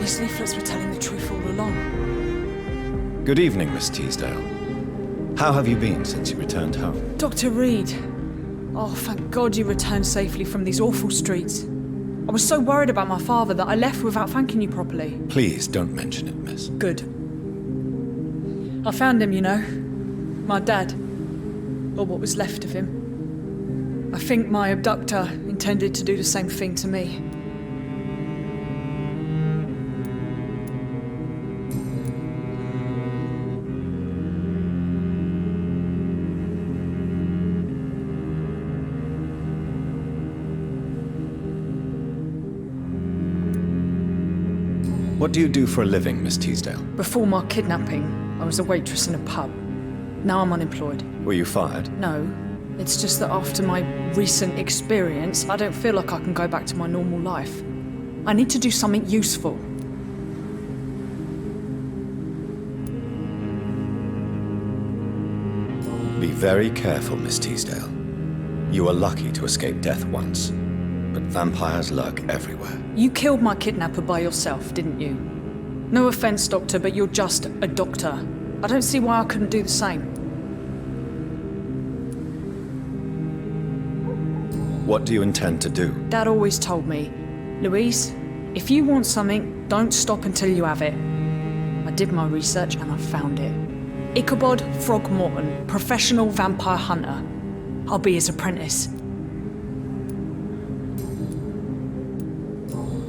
These leaflets were telling the truth all along. Good evening, Miss Teasdale. How have you been since you returned home? Dr. Reed. Oh, thank God you returned safely from these awful streets. I was so worried about my father that I left without thanking you properly. Please don't mention it, miss. Good. I found him, you know. My dad. Or what was left of him. I think my abductor intended to do the same thing to me. What do you do for a living, Miss Teasdale? Before my kidnapping, I was a waitress in a pub. Now I'm unemployed. Were you fired? No, it's just that after my recent experience, I don't feel like I can go back to my normal life. I need to do something useful. Be very careful, Miss Teasdale. You were lucky to escape death once, but vampires lurk everywhere. You killed my kidnapper by yourself, didn't you? No offense, Doctor, but you're just a doctor. I don't see why I couldn't do the same. What do you intend to do? Dad always told me, Louise, if you want something, don't stop until you have it. I did my research and I found it. Ichabod Throgmorton, professional vampire hunter. I'll be his apprentice.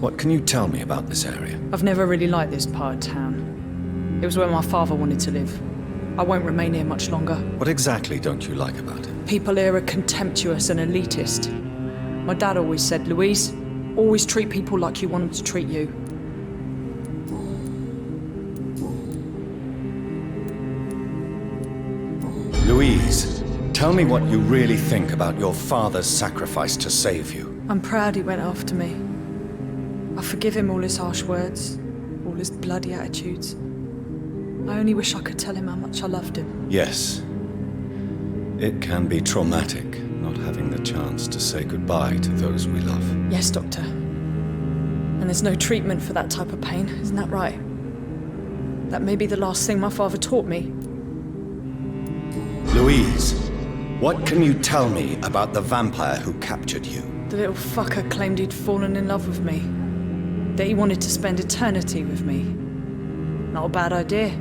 What can you tell me about this area? I've never really liked this part of town. It was where my father wanted to live. I won't remain here much longer. What exactly don't you like about it? People here are contemptuous and elitist. My dad always said, Louise, always treat people like you want them to treat you. Louise, tell me what you really think about your father's sacrifice to save you. I'm proud he went after me. I forgive him all his harsh words, all his bloody attitudes. I only wish I could tell him how much I loved him. Yes. It can be traumatic, not having the chance to say goodbye to those we love. Yes, Doctor. And there's no treatment for that type of pain, isn't that right? That may be the last thing my father taught me. Louise, what can you tell me about the vampire who captured you? The little fucker claimed he'd fallen in love with me. That he wanted to spend eternity with me. Not a bad idea.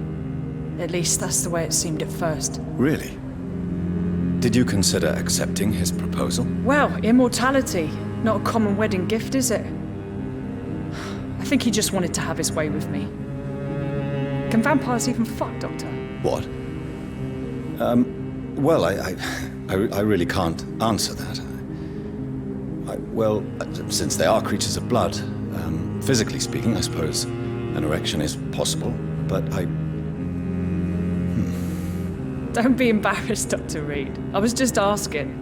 At least that's the way it seemed at first. Really? Did you consider accepting his proposal? Well, immortality. Not a common wedding gift, is it? I think he just wanted to have his way with me. Can vampires even fuck, Doctor? What? Well, I really can't answer that. Well, since they are creatures of blood, physically speaking, I suppose an erection is possible, but Don't be embarrassed, Dr. Reed. I was just asking.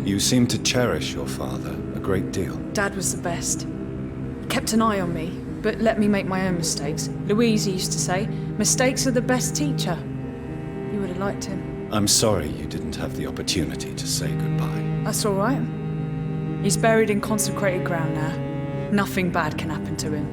You seem to cherish your father a great deal. Dad was the best. Kept an eye on me, but let me make my own mistakes. Louise used to say, mistakes are the best teacher. You would have liked him. I'm sorry you didn't have the opportunity to say goodbye. That's all right. He's buried in consecrated ground now. Nothing bad can happen to him.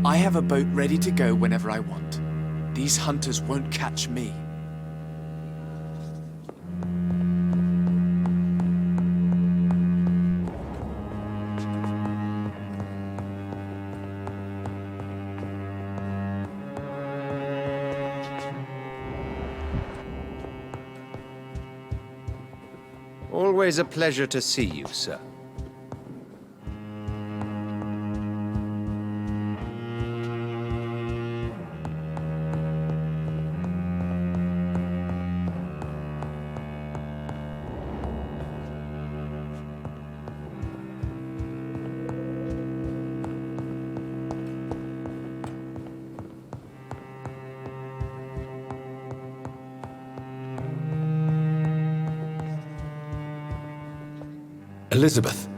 I have a boat ready to go whenever I want. These hunters won't catch me. Always a pleasure to see you, sir. Elizabeth,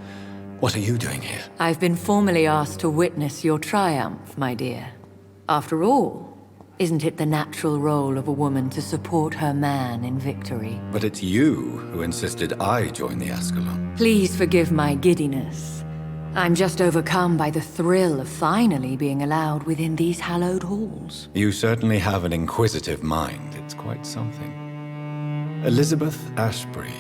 What are you doing here? I've been formally asked to witness your triumph, my dear. After all, isn't it the natural role of a woman to support her man in victory? But it's you who insisted I join the Ascalon. Please forgive my giddiness. I'm just overcome by the thrill of finally being allowed within these hallowed halls. You certainly have an inquisitive mind. It's quite something. Elizabeth Ashbury,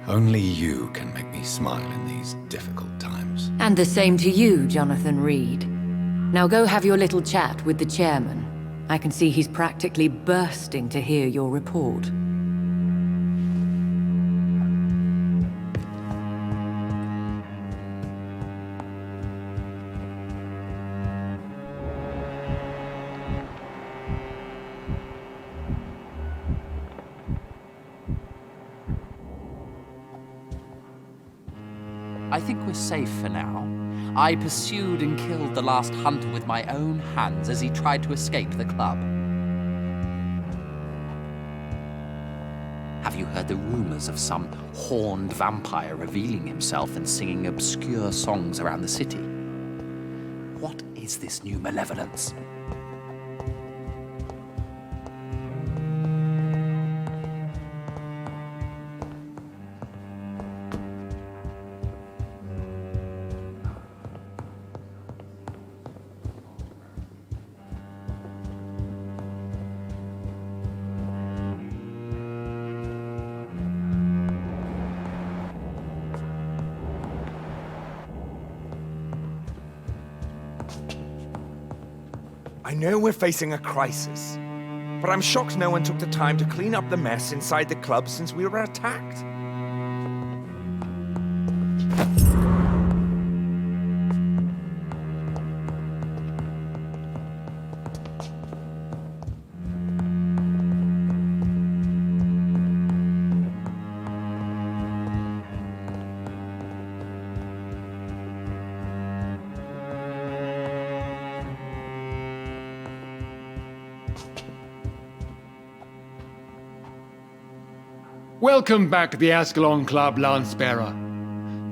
only you can make me smile in these difficult times. And the same to you, Jonathan Reed. Now go have your little chat with the chairman. I can see he's practically bursting to hear your report. I think we're safe for now. I pursued and killed the last hunter with my own hands as he tried to escape the club. Have you heard the rumors of some horned vampire revealing himself and singing obscure songs around the city? What is this new malevolence? I know we're facing a crisis, but I'm shocked no one took the time to clean up the mess inside the club since we were attacked. Welcome back to the Ascalon Club, Lance-Bearer.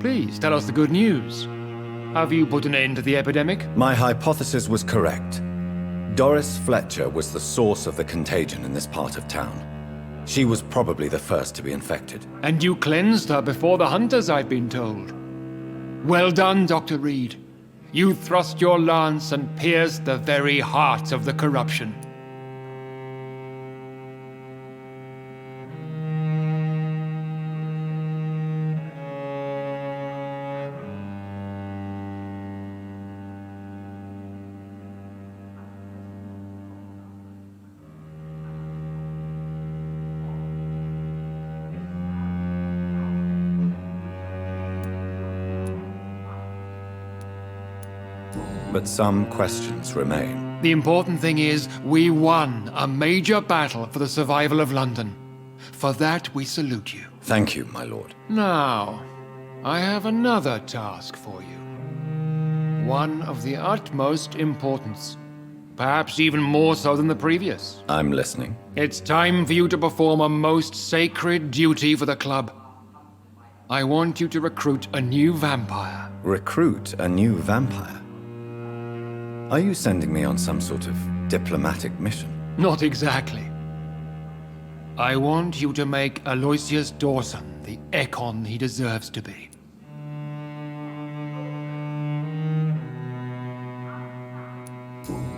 Please tell us the good news. Have you put an end to the epidemic? My hypothesis was correct. Doris Fletcher was the source of the contagion in this part of town. She was probably the first to be infected. And you cleansed her before the hunters, I've been told. Well done, Dr. Reed. You thrust your lance and pierced the very heart of the corruption. But some questions remain. The important thing is, we won a major battle for the survival of London. For that, we salute you. Thank you, my lord. Now, I have another task for you. One of the utmost importance. Perhaps even more so than the previous. I'm listening. It's time for you to perform a most sacred duty for the club. I want you to recruit a new vampire. Recruit a new vampire? Are you sending me on some sort of diplomatic mission? Not exactly. I want you to make Aloysius Dawson the Ekon he deserves to be.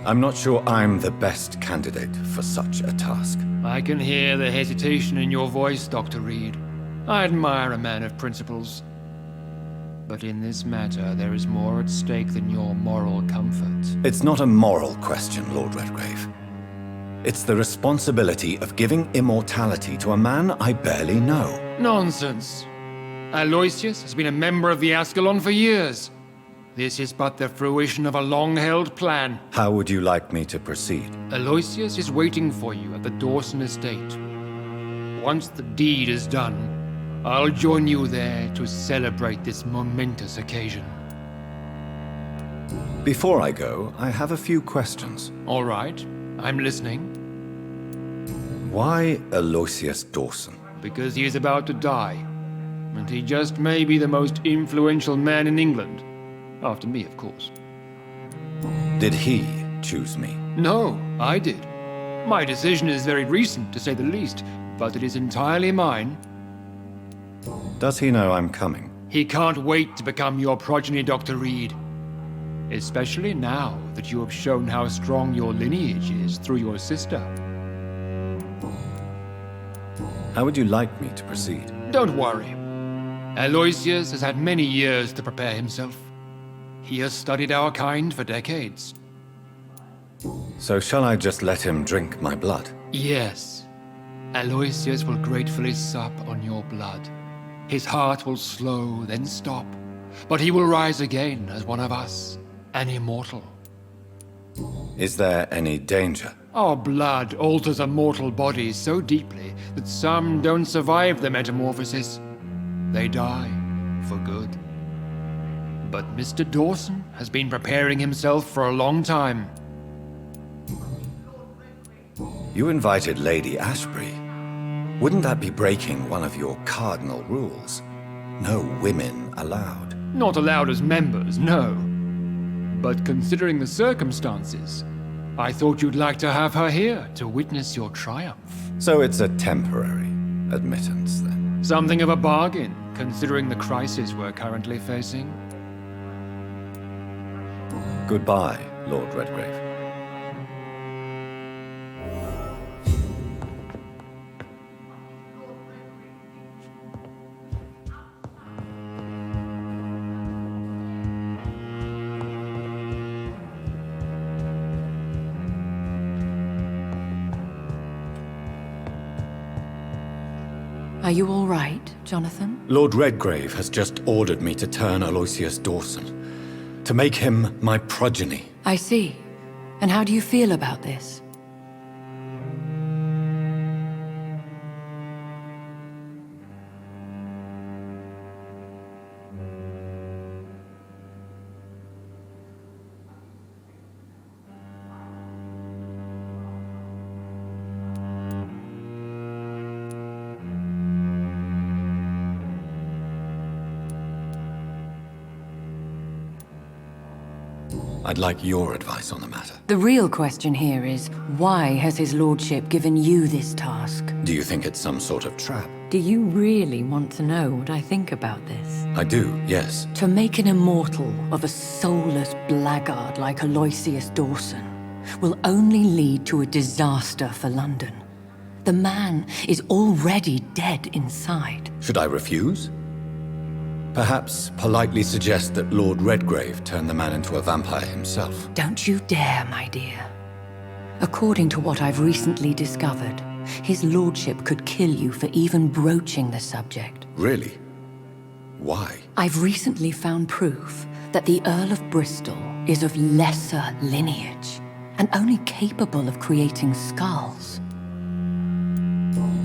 I'm not sure I'm the best candidate for such a task. I can hear the hesitation in your voice, Dr. Reed. I admire a man of principles. But in this matter, there is more at stake than your moral comfort. It's not a moral question, Lord Redgrave. It's the responsibility of giving immortality to a man I barely know. Nonsense. Aloysius has been a member of the Ascalon for years. This is but the fruition of a long-held plan. How would you like me to proceed? Aloysius is waiting for you at the Dawson estate. Once the deed is done, I'll join you there to celebrate this momentous occasion. Before I go, I have a few questions. All right, I'm listening. Why Aloysius Dawson? Because he is about to die. and he just may be the most influential man in England. After me, of course. Did he choose me? No, I did. My decision is very recent, to say the least, but it is entirely mine. Does he know I'm coming? He can't wait to become your progeny, Dr. Reed. Especially now that you have shown how strong your lineage is through your sister. How would you like me to proceed? Don't worry. Aloysius has had many years to prepare himself. He has studied our kind for decades. So shall I just let him drink my blood? Yes. Aloysius will gratefully sup on your blood. His heart will slow, then stop. But he will rise again as one of us, an immortal. Is there any danger? Our blood alters a mortal body so deeply that some don't survive the metamorphosis. They die for good. But Mr. Dawson has been preparing himself for a long time. You invited Lady Ashbury. Wouldn't that be breaking one of your cardinal rules? No women allowed. Not allowed as members, no. But considering the circumstances, I thought you'd like to have her here to witness your triumph. So it's a temporary admittance, then? Something of a bargain, considering the crisis we're currently facing. Goodbye, Lord Redgrave. Are you all right, Jonathan? Lord Redgrave has just ordered me to turn Aloysius Dawson, to make him my progeny. I see. And how do you feel about this? I'd like your advice on the matter. The real question here is, why has his lordship given you this task? Do you think it's some sort of trap? Do you really want to know what I think about this? I do, yes. To make an immortal of a soulless blackguard like Aloysius Dawson will only lead to a disaster for London. The man is already dead inside. Should I refuse? Perhaps politely suggest that Lord Redgrave turn the man into a vampire himself. Don't you dare, my dear. According to what I've recently discovered, his lordship could kill you for even broaching the subject. Really? Why? I've recently found proof that the Earl of Bristol is of lesser lineage and only capable of creating skulls.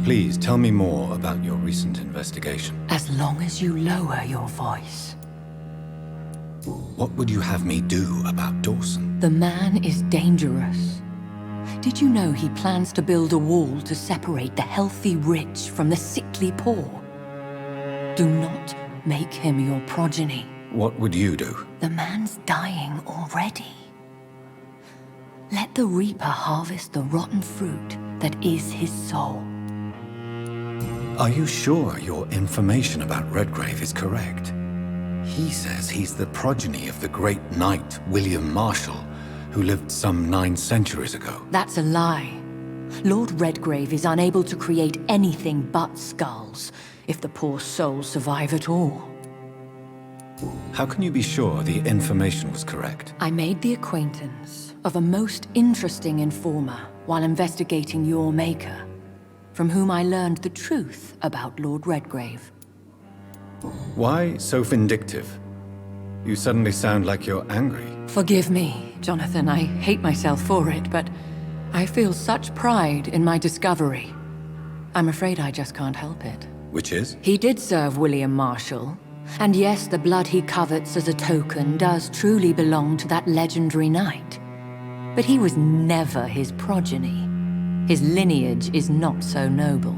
Please tell me more about your recent investigation. As long as you lower your voice. What would you have me do about Dawson? The man is dangerous. Did you know he plans to build a wall to separate the healthy rich from the sickly poor? Do not make him your progeny. What would you do? The man's dying already. Let the reaper harvest the rotten fruit that is his soul. Are you sure your information about Redgrave is correct? He says he's the progeny of the great knight William Marshall, who lived some 9 centuries ago. That's a lie. Lord Redgrave is unable to create anything but skulls, if the poor souls survive at all. How can you be sure the information was correct? I made the acquaintance of a most interesting informer while investigating your maker, from whom I learned the truth about Lord Redgrave. Why so vindictive? You suddenly sound like you're angry. Forgive me, Jonathan. I hate myself for it, but I feel such pride in my discovery. I'm afraid I just can't help it. Which is? He did serve William Marshall, and yes, the blood he covets as a token does truly belong to that legendary knight. But he was never his progeny. His lineage is not so noble.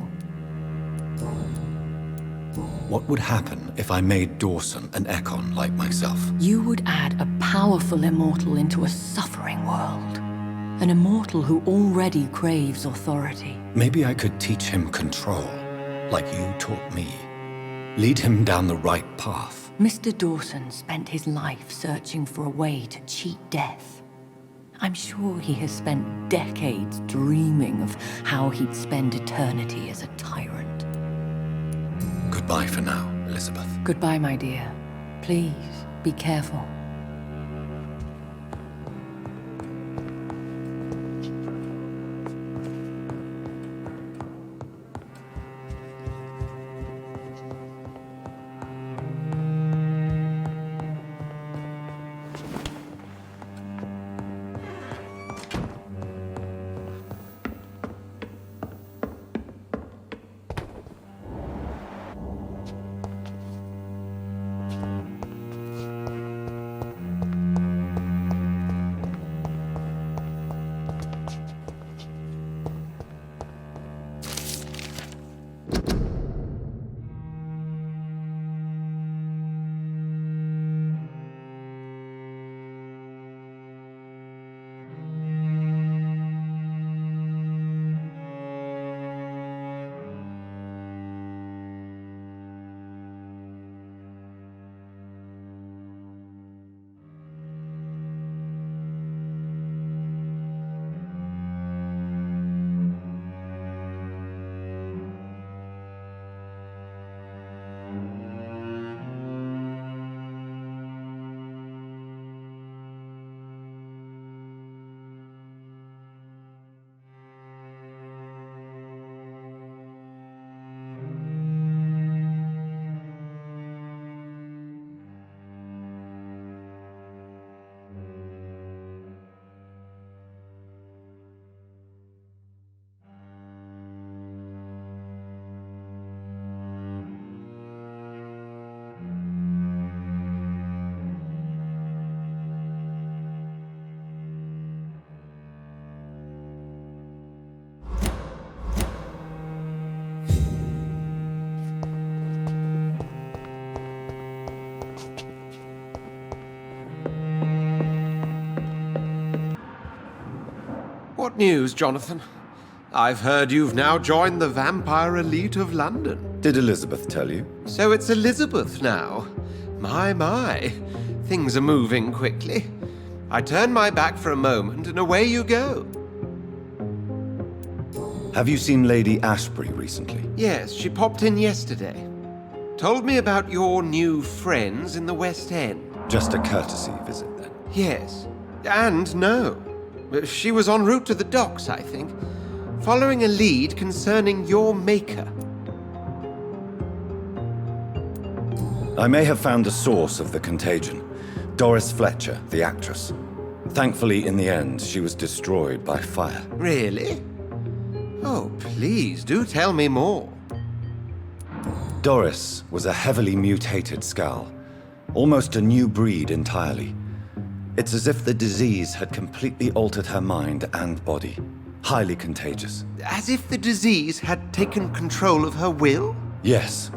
What would happen if I made Dawson an Ekon like myself? You would add a powerful immortal into a suffering world. An immortal who already craves authority. Maybe I could teach him control, like you taught me. Lead him down the right path. Mr. Dawson spent his life searching for a way to cheat death. I'm sure he has spent decades dreaming of how he'd spend eternity as a tyrant. Goodbye for now, Elizabeth. Goodbye, my dear. Please, be careful. What news, Jonathan? I've heard you've now joined the vampire elite of London. Did Elizabeth tell you? So it's Elizabeth now. My. Things are moving quickly. I turn my back for a moment and away you go. Have you seen Lady Ashbury recently? Yes, she popped in yesterday. Told me about your new friends in the West End. Just a courtesy visit, then? Yes. And no. She was en route to the docks, I think, following a lead concerning your maker. I may have found the source of the contagion. Doris Fletcher, the actress. Thankfully, in the end, she was destroyed by fire. Really? Oh, please, do tell me more. Doris was a heavily mutated skull. Almost a new breed entirely. It's as if the disease had completely altered her mind and body. Highly contagious. As if the disease had taken control of her will? Yes.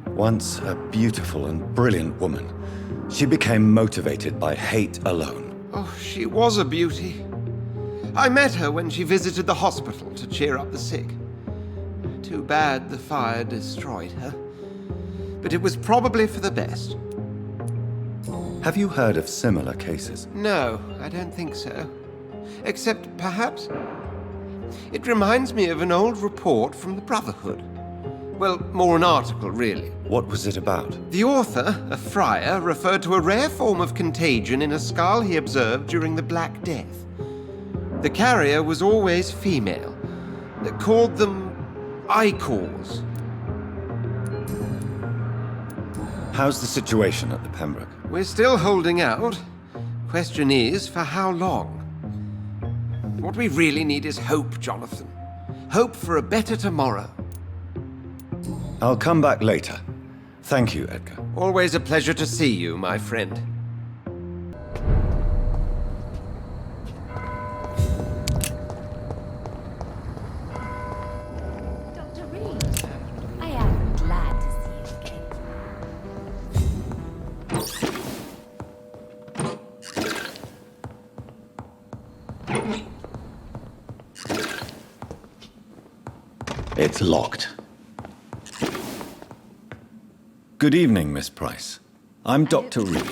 Once a beautiful and brilliant woman, she became motivated by hate alone. Oh, she was a beauty. I met her when she visited the hospital to cheer up the sick. Too bad the fire destroyed her. But it was probably for the best. Have you heard of similar cases? No, I don't think so. Except, perhaps, it reminds me of an old report from the Brotherhood. Well, more an article, really. What was it about? The author, a friar, referred to a rare form of contagion in a skull he observed during the Black Death. The carrier was always female. They called them Icors. How's the situation at the Pembroke? We're still holding out. Question is, for how long? What we really need is hope, Jonathan. Hope for a better tomorrow. I'll come back later. Thank you, Edgar. Always a pleasure to see you, my friend. Dr. Reed, I am glad to see you It's locked. Good evening, Miss Price. I'm Dr. Reed.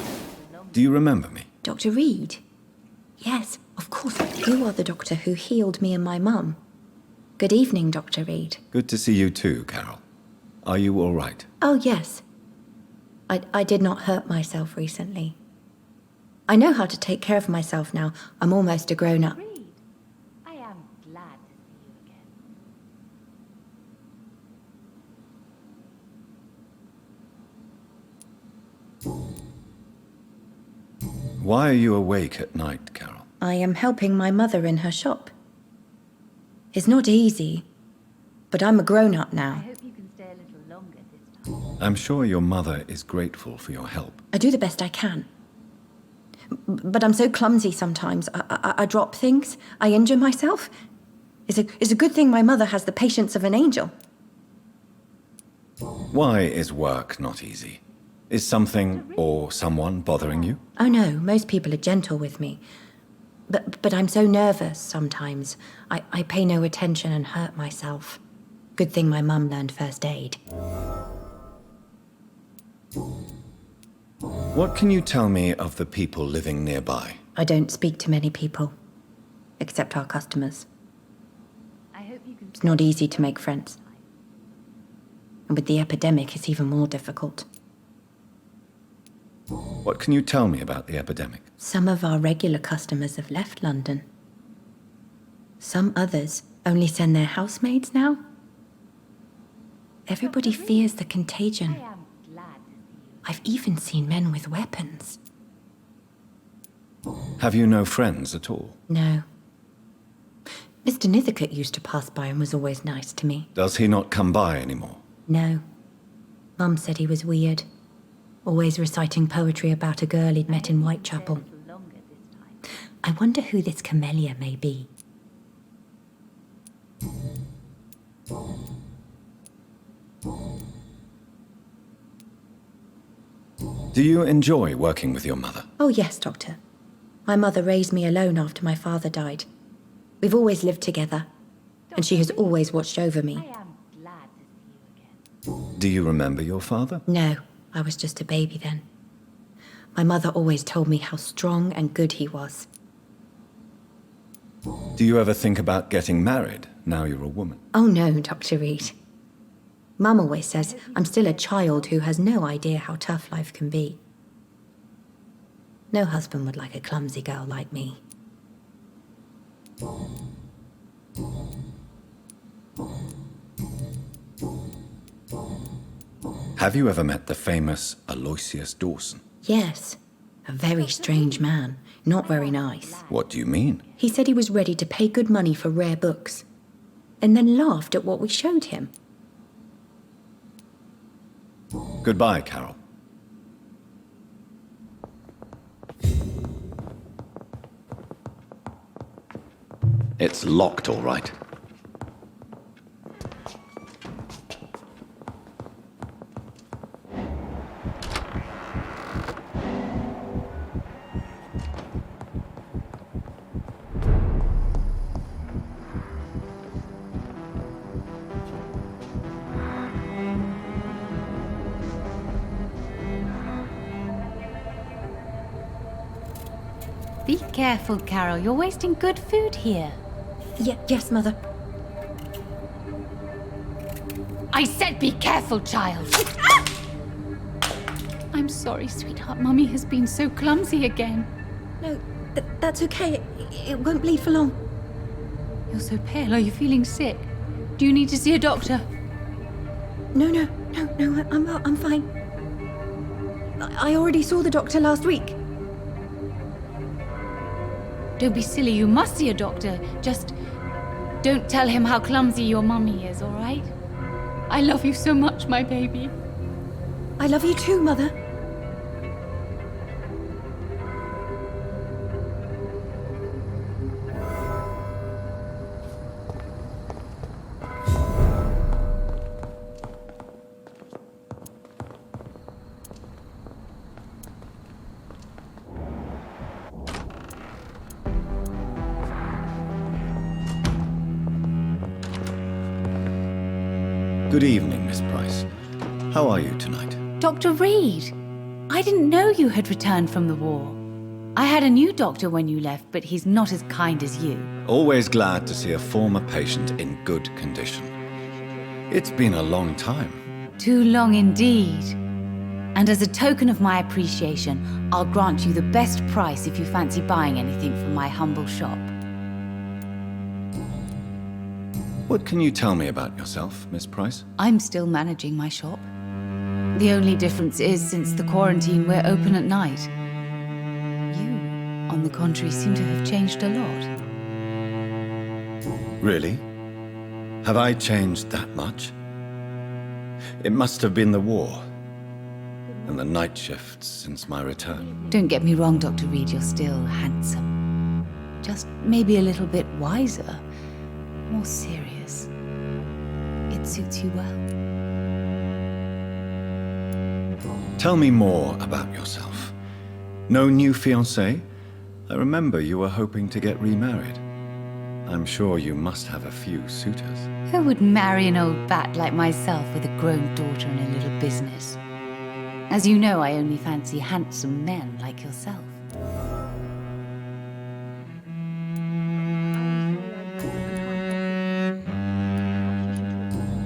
Do you remember me? Dr. Reed? Yes, of course. You are the doctor who healed me and my mum. Good evening, Dr. Reed. Good to see you too, Carol. Are you all right? Oh, yes. I did not hurt myself recently. I know how to take care of myself now. I'm almost a grown-up. I am glad to see you again. Why are you awake at night, Carol? I am helping my mother in her shop. It's not easy, but I'm a grown-up I now. hope you can stay a little longer this time. I'm sure your mother is grateful for your help. I do the best I can. But I'm so clumsy sometimes. I drop things. I injure myself. It's a good thing my mother has the patience of an angel. Why is work not easy? Is something or someone bothering you? Oh no, most people are gentle with me. But I'm so nervous sometimes. I pay no attention and hurt myself. Good thing my mum learned first aid. What can you tell me of the people living nearby? I don't speak to many people, except our customers. I hope you can It's not easy to make friends. And with the epidemic, it's even more difficult. What can you tell me about the epidemic? Some of our regular customers have left London. Some others only send their housemaids now. Everybody fears the contagion. I am glad to see you. I've even seen men with weapons. Have you no friends at all? No. Mr. Nithercote used to pass by and was always nice to me. Does he not come by anymore? No. Mum said he was weird. Always reciting poetry about a girl he'd met in Whitechapel. A little longer this time. I wonder who this camellia may be. Do you enjoy working with your mother? Oh yes, Doctor. My mother raised me alone after my father died. We've always lived together, and she has always watched over I me. am glad to see you again. Do you remember your father? No, I was just a baby then. My mother always told me how strong and good he was. Do you ever think about getting married now you're a woman? Oh no, Dr. Reed. Mum always says I'm still a child who has no idea how tough life can be. No husband would like a clumsy girl like me. Have you ever met the famous Aloysius Dawson? Yes, a very strange man, not very nice. What do you mean? He said he was ready to pay good money for rare books, and then laughed at what we showed him. Goodbye, Carol. It's locked, all right. Be careful, Carol. You're wasting good food here. Yes, Mother. I said be careful, child. I'm sorry, sweetheart. Mummy has been so clumsy again. No, that's okay. It won't bleed for long. You're so pale. Are you feeling sick? Do you need to see a doctor? No, I'm fine. I already saw the doctor last week. Don't be silly. You must see a doctor. Just don't tell him how clumsy your mummy is, all right? I love you so much, my baby. I love you too, Mother. Good evening, Miss Price. How are you tonight? Dr. Reed, I didn't know you had returned from the war. I had a new doctor when you left, but he's not as kind as you. Always glad to see a former patient in good condition. It's been a long time. Too long indeed. And as a token of my appreciation, I'll grant you the best price if you fancy buying anything from my humble shop. What can you tell me about yourself, Miss Price? I'm still managing my shop. The only difference is, since the quarantine, we're open at night. You, on the contrary, seem to have changed a lot. Really? Have I changed that much? It must have been the war and the night shifts since my return. Don't get me wrong, Dr. Reed, you're still handsome. Just maybe a little bit wiser, more serious. It suits you well. Tell me more about yourself. No new fiancé? I remember you were hoping to get remarried. I'm sure you must have a few suitors. Who would marry an old bat like myself with a grown daughter and a little business? As you know, I only fancy handsome men like yourself.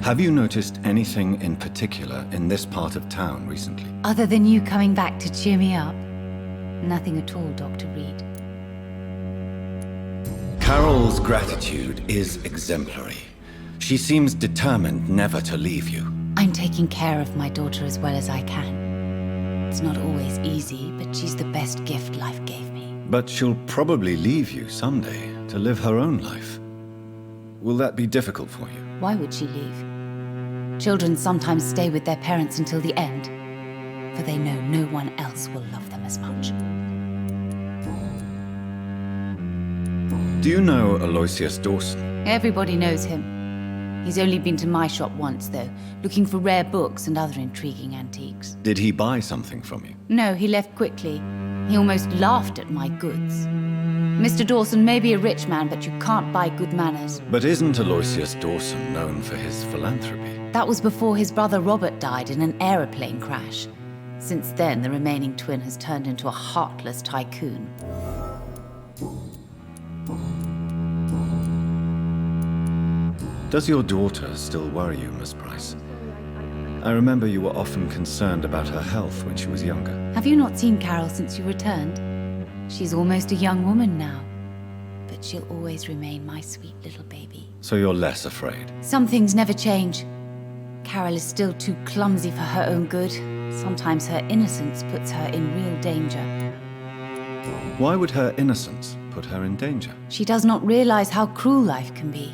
Have you noticed anything in particular in this part of town recently? Other than you coming back to cheer me up? Nothing at all, Dr. Reed. Carol's gratitude is exemplary. She seems determined never to leave you. I'm taking care of my daughter as well as I can. It's not always easy, but she's the best gift life gave me. But she'll probably leave you someday to live her own life. Will that be difficult for you? Why would she leave? Children sometimes stay with their parents until the end, for they know no one else will love them as much. Do you know Aloysius Dawson? Everybody knows him. He's only been to my shop once, though, looking for rare books and other intriguing antiques. Did he buy something from you? No, he left quickly. He almost laughed at my goods. Mr. Dawson may be a rich man, but you can't buy good manners. But isn't Aloysius Dawson known for his philanthropy? That was before his brother Robert died in an aeroplane crash. Since then, the remaining twin has turned into a heartless tycoon. Does your daughter still worry you, Miss Price? I remember you were often concerned about her health when she was younger. Have you not seen Carol since you returned? She's almost a young woman now, but she'll always remain my sweet little baby. So you're less afraid? Some things never change. Carol is still too clumsy for her own good. Sometimes her innocence puts her in real danger. Why would her innocence put her in danger? She does not realize how cruel life can be.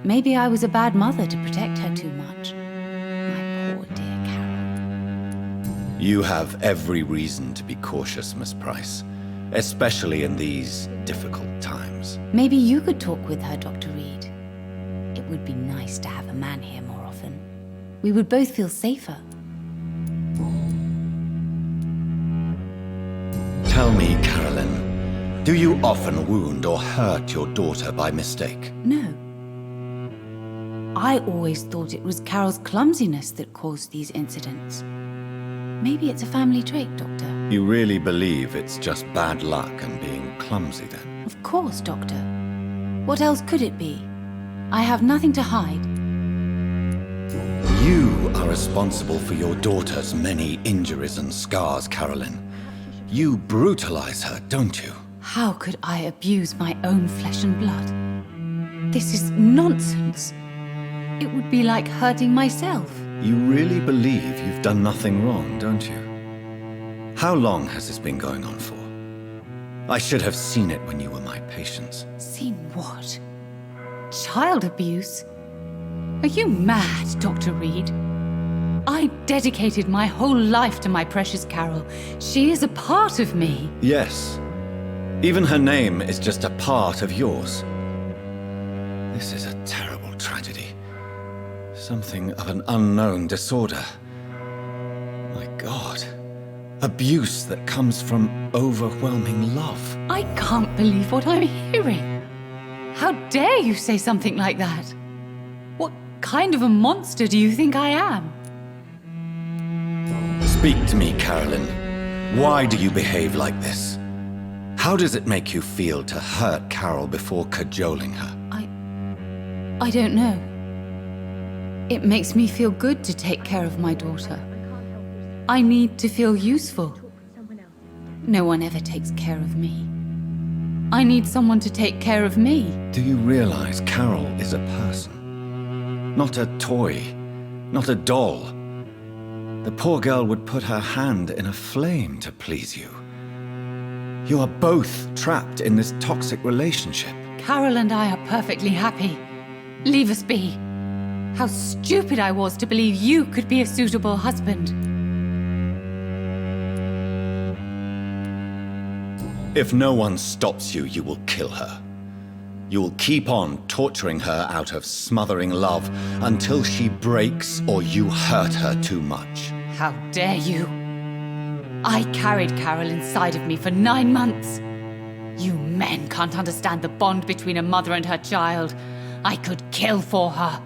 Maybe I was a bad mother to protect her too much. My poor dear Carol. You have every reason to be cautious, Miss Price, especially in these difficult times. Maybe you could talk with her, Dr. Reed. It would be nice to have a man here more often. We would both feel safer. Tell me, Carolyn, do you often wound or hurt your daughter by mistake? No. I always thought it was Carol's clumsiness that caused these incidents. Maybe it's a family trait, Doctor. You really believe it's just bad luck and being clumsy, then? Of course, Doctor. What else could it be? I have nothing to hide. You are responsible for your daughter's many injuries and scars, Carolyn. You brutalize her, don't you? How could I abuse my own flesh and blood? This is nonsense. It would be like hurting myself. You really believe you've done nothing wrong, don't you? How long has this been going on for? I should have seen it when you were my patients. Seen what? Child abuse? Are you mad, Dr. Reed? I dedicated my whole life to my precious Carol. She is a part of me. Yes. Even her name is just a part of yours. This is a terrible tragedy. Something of an unknown disorder. My God. Abuse that comes from overwhelming love. I can't believe what I'm hearing. How dare you say something like that? What kind of a monster do you think I am? Speak to me, Carolyn. Why do you behave like this? How does it make you feel to hurt Carol before cajoling her? I don't know. It makes me feel good to take care of my daughter. I need to feel useful. No one ever takes care of me. I need someone to take care of me. Do you realize Carol is a person? Not a toy, not a doll. The poor girl would put her hand in a flame to please you. You are both trapped in this toxic relationship. Carol and I are perfectly happy. Leave us be. How stupid I was to believe you could be a suitable husband. If no one stops you, you will kill her. You will keep on torturing her out of smothering love until she breaks or you hurt her too much. How dare you? I carried Carol inside of me for 9 months. You men can't understand the bond between a mother and her child. I could kill for her.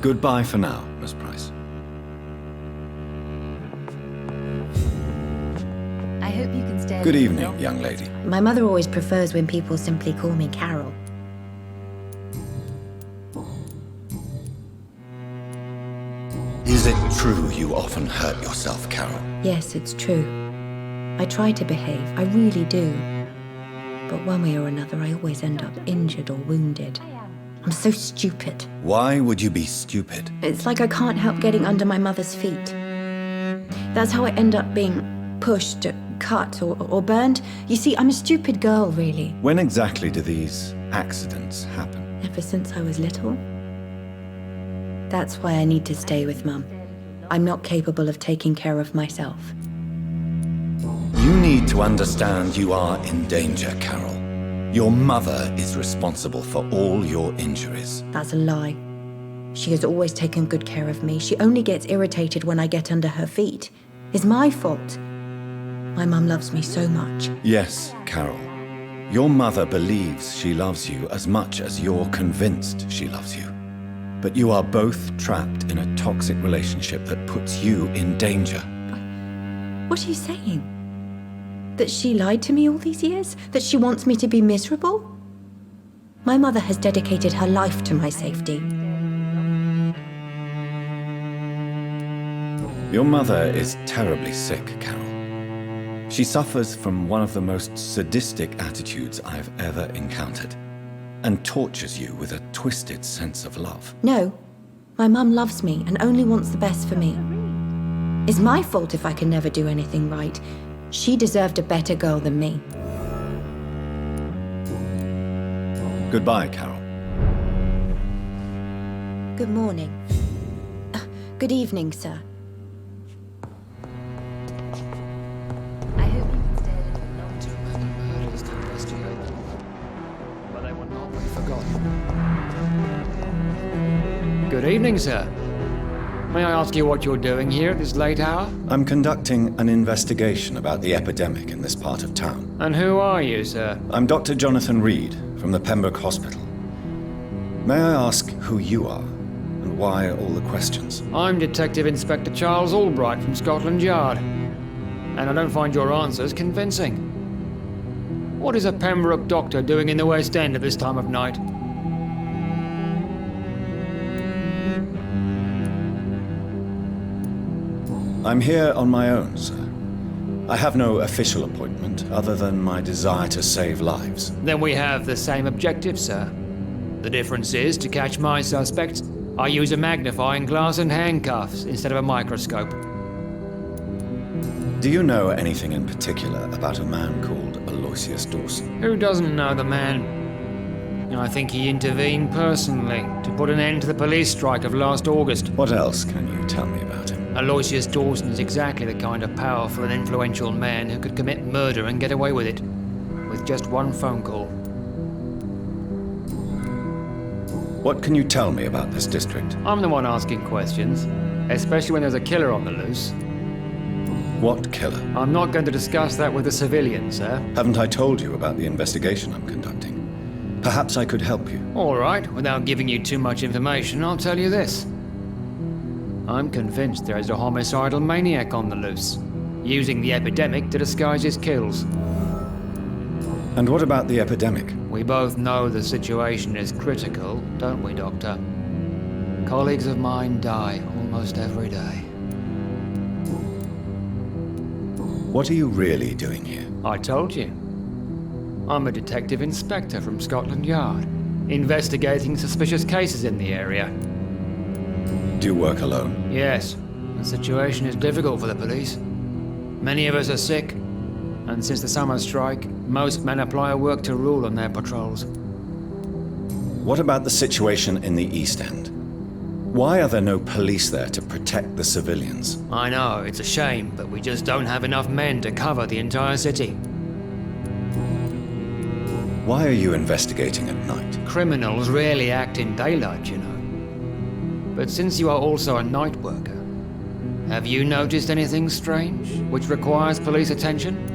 Goodbye for now, Miss Price. I hope you can stay. Good evening, young lady. My mother always prefers when people simply call me Carol. Is it true you often hurt yourself, Carol? Yes, it's true. I try to behave, I really do. But one way or another, I always end up injured or wounded. I'm so stupid. Why would you be stupid? It's like I can't help getting under my mother's feet. That's how I end up being pushed, cut, or burned. You see, I'm a stupid girl, really. When exactly do these accidents happen? Ever since I was little. That's why I need to stay with Mum. I'm not capable of taking care of myself. You need to understand you are in danger, Carol. Your mother is responsible for all your injuries. That's a lie. She has always taken good care of me. She only gets irritated when I get under her feet. It's my fault. My mum loves me so much. Yes, Carol. Your mother believes she loves you as much as you're convinced she loves you. But you are both trapped in a toxic relationship that puts you in danger. What are you saying? That she lied to me all these years? That she wants me to be miserable? My mother has dedicated her life to my safety. Your mother is terribly sick, Carol. She suffers from one of the most sadistic attitudes I've ever encountered, and tortures you with a twisted sense of love. No, my mum loves me and only wants the best for me. It's my fault if I can never do anything right. She deserved a better girl than me. Goodbye, Carol. Good morning. Good evening, sir. I hope you can stay a little longer. Too many murders to investigate, but they will not be forgotten. Good evening, sir. May I ask you what you're doing here at this late hour? I'm conducting an investigation about the epidemic in this part of town. And who are you, sir? I'm Dr. Jonathan Reed from the Pembroke Hospital. May I ask who you are and why all the questions? I'm Detective Inspector Charles Albright from Scotland Yard. And I don't find your answers convincing. What is a Pembroke doctor doing in the West End at this time of night? I'm here on my own, sir. I have no official appointment other than my desire to save lives. Then we have the same objective, sir. The difference is, to catch my suspects, I use a magnifying glass and handcuffs instead of a microscope. Do you know anything in particular about a man called Aloysius Dawson? Who doesn't know the man? I think he intervened personally to put an end to the police strike of last August. What else can you tell me about him? Aloysius Dawson is exactly the kind of powerful and influential man who could commit murder and get away with it, with just one phone call. What can you tell me about this district? I'm the one asking questions, especially when there's a killer on the loose. What killer? I'm not going to discuss that with the civilians, sir. Haven't I told you about the investigation I'm conducting? Perhaps I could help you. All right, without giving you too much information, I'll tell you this. I'm convinced there is a homicidal maniac on the loose, using the epidemic to disguise his kills. And what about the epidemic? We both know the situation is critical, don't we, Doctor? Colleagues of mine die almost every day. What are you really doing here? I told you. I'm a detective inspector from Scotland Yard, investigating suspicious cases in the area. Do you work alone? Yes, the situation is difficult for the police. Many of us are sick, and since the summer strike, most men apply a work to rule on their patrols. What about the situation in the East End? Why are there no police there to protect the civilians? I know, it's a shame, but we just don't have enough men to cover the entire city. Why are you investigating at night? Criminals rarely act in daylight, you know. But since you are also a night worker, have you noticed anything strange which requires police attention?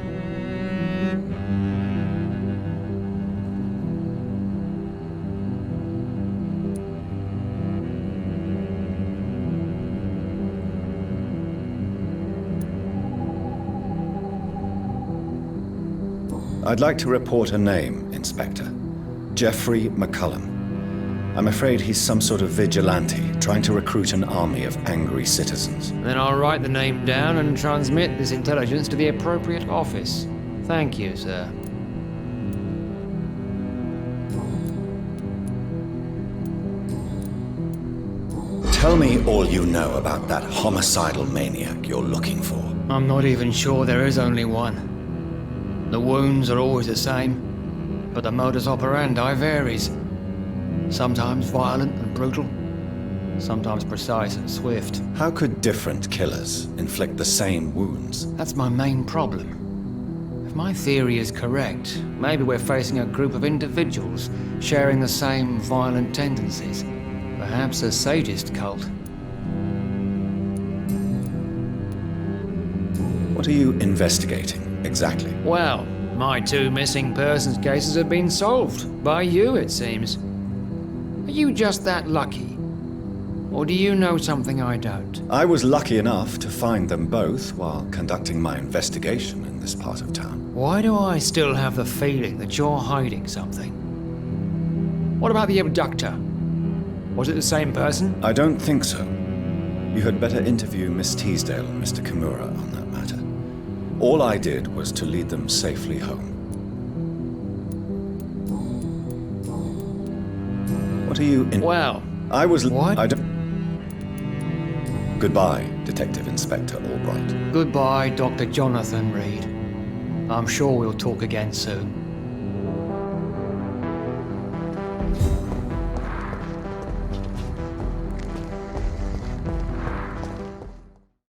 I'd like to report a name, Inspector. Jeffrey McCullum. I'm afraid he's some sort of vigilante, trying to recruit an army of angry citizens. Then I'll write the name down and transmit this intelligence to the appropriate office. Thank you, sir. Tell me all you know about that homicidal maniac you're looking for. I'm not even sure there is only one. The wounds are always the same, but the modus operandi varies. Sometimes violent and brutal, sometimes precise and swift. How could different killers inflict the same wounds? That's my main problem. If my theory is correct, maybe we're facing a group of individuals sharing the same violent tendencies. Perhaps a sadist cult. What are you investigating, exactly? Well, my 2 missing persons cases have been solved. By you, it seems. Are you just that lucky? Or do you know something I don't? I was lucky enough to find them both while conducting my investigation in this part of town. Why do I still have the feeling that you're hiding something? What about the abductor? Was it the same person? I don't think so. You had better interview Miss Teasdale and Mr. Kimura on that matter. All I did was to lead them safely home. What are you in? Well, I was. What? I don't. Goodbye, Detective Inspector Albright. Goodbye, Dr. Jonathan Reed. I'm sure we'll talk again soon.